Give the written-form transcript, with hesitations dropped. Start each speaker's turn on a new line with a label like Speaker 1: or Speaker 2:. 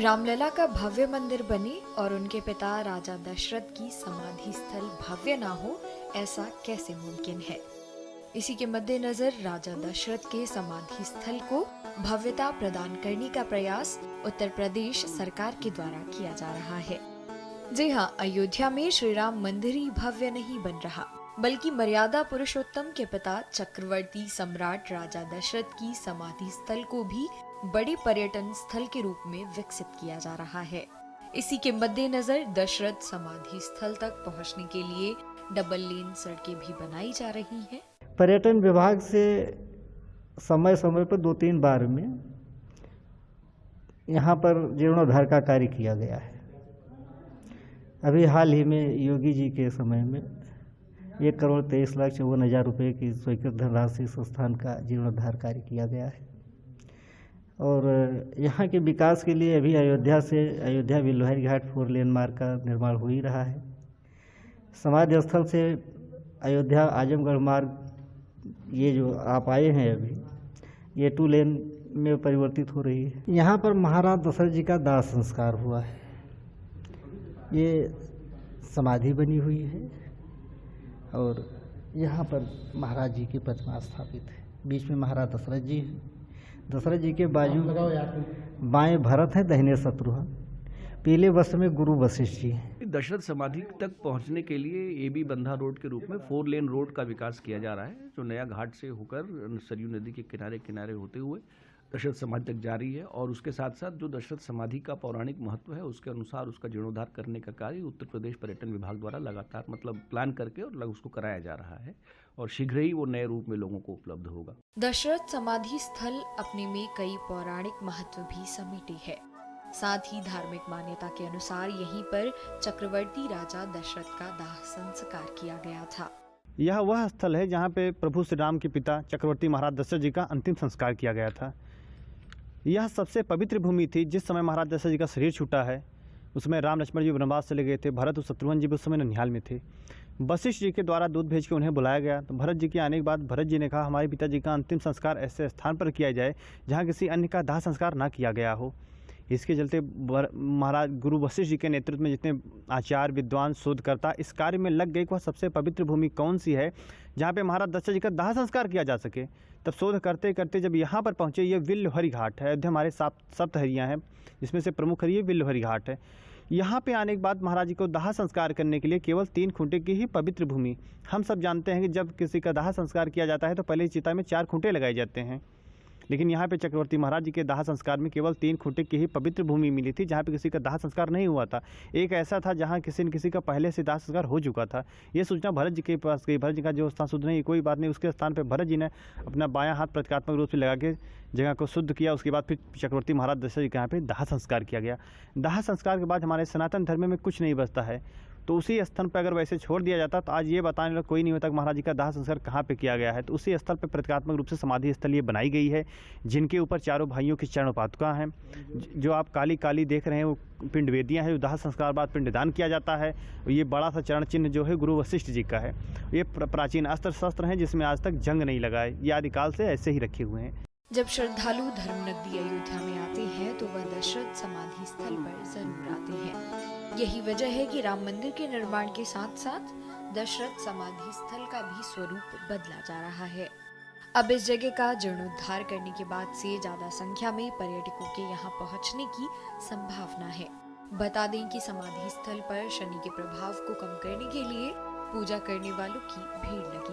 Speaker 1: रामलला का भव्य मंदिर बने और उनके पिता राजा दशरथ की समाधि स्थल भव्य ना हो, ऐसा कैसे मुमकिन है। इसी के मद्देनजर राजा दशरथ के समाधि स्थल को भव्यता प्रदान करने का प्रयास उत्तर प्रदेश सरकार के द्वारा किया जा रहा है। जी हाँ, अयोध्या में श्री राम मंदिर ही भव्य नहीं बन रहा, बल्कि मर्यादा पुरुषोत्तम के पिता चक्रवर्ती सम्राट राजा दशरथ की समाधि स्थल को भी बड़े पर्यटन स्थल के रूप में विकसित किया जा रहा है। इसी के मद्देनजर दशरथ समाधि स्थल तक पहुंचने के लिए डबल लेन सड़कें भी बनाई जा रही हैं।
Speaker 2: पर्यटन विभाग से समय समय पर 2-3 बार में यहाँ पर जीर्णोद्धार का कार्य किया गया है। अभी हाल ही में योगी जी के समय में 1,23,54,000 रुपये की स्वीकृत धनराशि संस्थान का जीर्णोद्धार कार्य किया गया है। और यहाँ के विकास के लिए अभी अयोध्या विल्लोहरी घाट 4 लेन मार्ग का निर्माण हो ही रहा है। समाधि स्थल से अयोध्या आजमगढ़ मार्ग ये जो आप आए हैं अभी, ये 2 लेन में परिवर्तित हो रही है। यहाँ पर महाराज दशरथ जी का दाह संस्कार हुआ है। ये समाधि बनी हुई है और यहाँ पर महाराज जी की प्रतिमा स्थापित है। बीच में महाराज दशरथ जी हैं। दशरथ जी के बाजू बाएं भरत है, दाहिने शत्रुघ्न, पीले वस्त्र में गुरु वशिष्ठ जी हैं।
Speaker 3: दशरथ समाधि तक पहुंचने के लिए एबी बंधा रोड के रूप में 4 लेन रोड का विकास किया जा रहा है, जो नया घाट से होकर सरयू नदी के किनारे किनारे होते हुए दशरथ समाधि तक जारी है। और उसके साथ साथ जो दशरथ समाधि का पौराणिक महत्व है, उसके अनुसार उसका जीर्णोद्धार करने का कार्य उत्तर प्रदेश पर्यटन विभाग द्वारा लगातार प्लान करके और उसको कराया जा रहा है और शीघ्र ही वो नए रूप में लोगों को उपलब्ध होगा।
Speaker 1: दशरथ समाधि स्थल अपने में कई पौराणिक महत्व भी समेटे है। साथ ही धार्मिक मान्यता के अनुसार यहीं पर चक्रवर्ती राजा दशरथ का दाह संस्कार किया गया था।
Speaker 4: यह वह स्थल है जहाँ पे प्रभु श्री राम के पिता चक्रवर्ती महाराज दशरथ जी का अंतिम संस्कार किया गया था। यह सबसे पवित्र भूमि थी। जिस समय महाराज दशरथ जी का शरीर छूटा है, उसमें राम लक्ष्मण जी वनवास चले गए थे। भरत और शत्रुघ्न जी भी उस समय ननिहाल में थे। वशिष्ठ जी के द्वारा दूध भेज के उन्हें बुलाया गया। तो भरत जी के आने के बाद भरत जी ने कहा, हमारे पिताजी का अंतिम संस्कार ऐसे स्थान पर किया जाए जहाँ किसी अन्य का दाह संस्कार ना किया गया हो। इसके चलते महाराज गुरु वशिष्ठ जी के नेतृत्व में जितने आचार्य, विद्वान, शोधकर्ता इस कार्य में लग गए कि वह सबसे पवित्र भूमि कौन सी है जहाँ पे महाराज दशरथ जी का दाह संस्कार किया जा सके। तब शोध करते करते जब यहाँ पर पहुँचे, ये विल्लोहरी घाट है। अयोध्या हमारे सप्तहरियाँ हैं, जिसमें से प्रमुख हरी विल्लोहरी घाट है। यहाँ पे आने के बाद महाराज जी को दाह संस्कार करने के लिए केवल 3 खूंटे की ही पवित्र भूमि। हम सब जानते हैं कि जब किसी का दाह संस्कार किया जाता है तो पहले चिता में 4 खूंटे लगाए जाते हैं, लेकिन यहाँ पे चक्रवर्ती महाराज जी के दाह संस्कार में केवल 3 खूंटे की ही पवित्र भूमि मिली थी, जहाँ पे किसी का दाह संस्कार नहीं हुआ था। एक ऐसा था जहाँ किसी न किसी का पहले से दाह संस्कार हो चुका था। ये सूचना भरत जी के पास गई। भरत जी का जो स्थान शुद्ध नहीं, कोई बात नहीं, उसके स्थान पर भरत जी ने अपना बायां हाथ प्रतीकात्मक रूप से लगा के जगह को शुद्ध किया। उसके बाद फिर चक्रवर्ती महाराज दशरथ जी के यहाँ पे दाह संस्कार किया गया। दाह संस्कार के बाद हमारे सनातन धर्म में कुछ नहीं बचता है, तो उसी स्थल पर अगर वैसे छोड़ दिया जाता तो आज ये बताने वाला कोई नहीं होता कि महाराज जी का दाह संस्कार कहाँ पे किया गया है। तो उसी स्थल पर प्रतीकात्मक रूप से समाधि स्थल ये बनाई गई है, जिनके ऊपर चारों भाइयों की चरण पादुका हैं। जो आप काली काली देख रहे हैं वो पिंड वेदियाँ हैं, जो दाह संस्कार बाद पिंडदान किया जाता है। ये बड़ा सा चरण चिन्ह जो है गुरु वशिष्ठ जी का है। ये प्राचीन अस्त्र शस्त्र हैं जिसमें आज तक जंग नहीं लगा है, ये आदिकाल से ऐसे ही रखे हुए हैं।
Speaker 1: जब श्रद्धालु धर्मनगरी अयोध्या में आते हैं तो वह दशरथ समाधि स्थल पर जरूर आते हैं। यही वजह है कि राम मंदिर के निर्माण के साथ साथ दशरथ समाधि स्थल का भी स्वरूप बदला जा रहा है। अब इस जगह का जीर्णोद्धार करने के बाद से ज्यादा संख्या में पर्यटकों के यहाँ पहुँचने की संभावना है। बता दें कि समाधि स्थल पर शनि के प्रभाव को कम करने के लिए पूजा करने वालों की भीड़ लगी